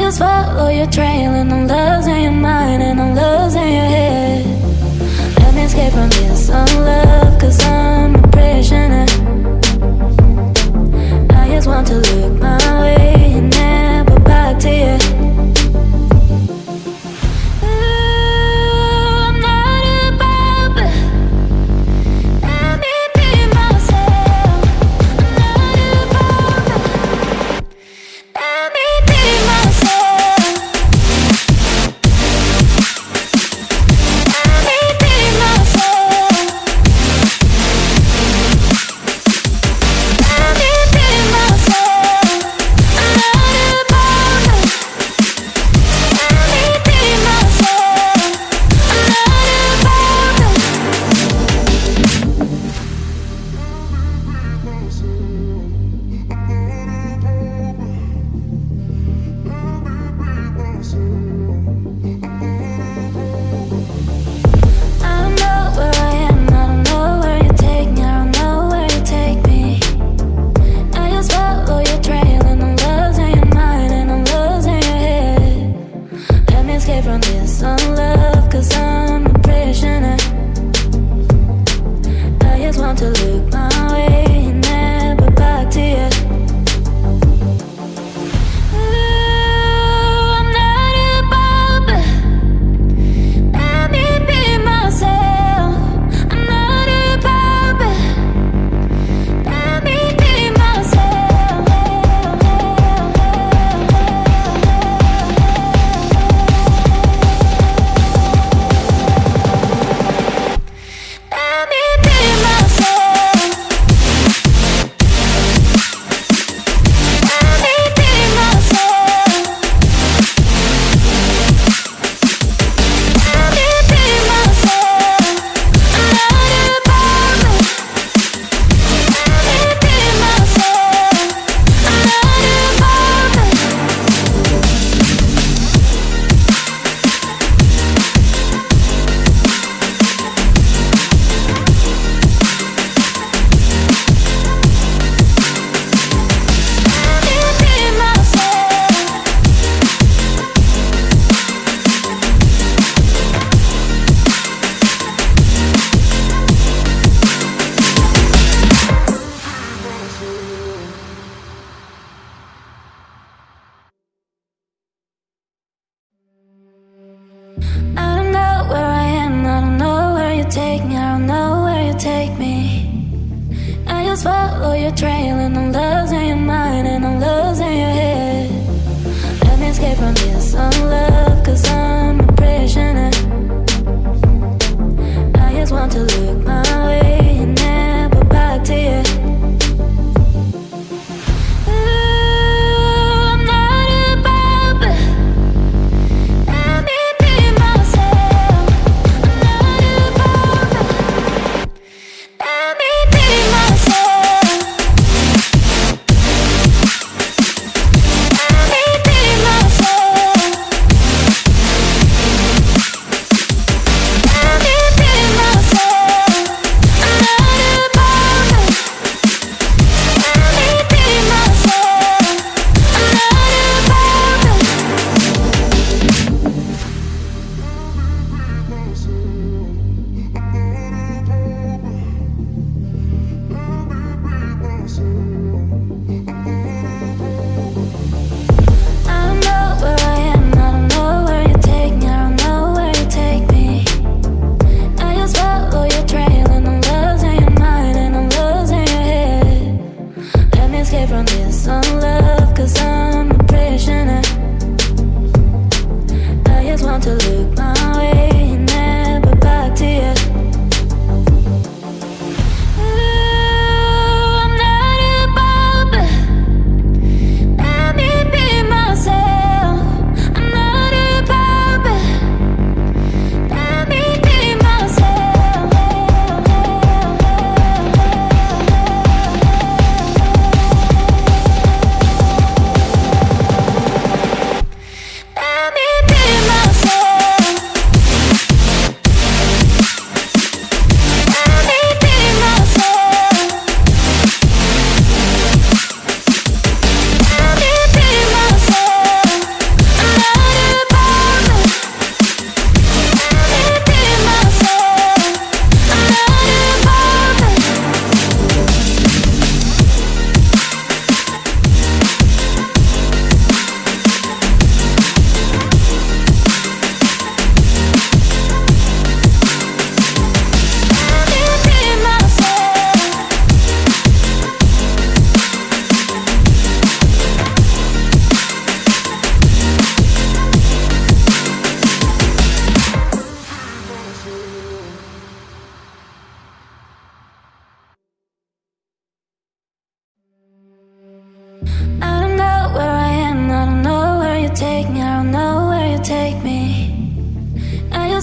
just follow your trail, and I'm losing your mind, and I'm losing your head. Let me escape from this unlove, cause I'm a prisoner. I just want to look my way and never back to you. Follow your trail, and I'm losing your mind, and I'm losing your head. Let me escape from this unlove, cause I'm a prisoner. I just want to look my way and never back to you.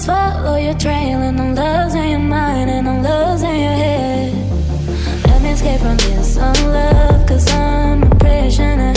just follow your trail, and I'm losing your mind, and I'm losing your head. Let me escape from this unlove, 'cause I'm a prisoner.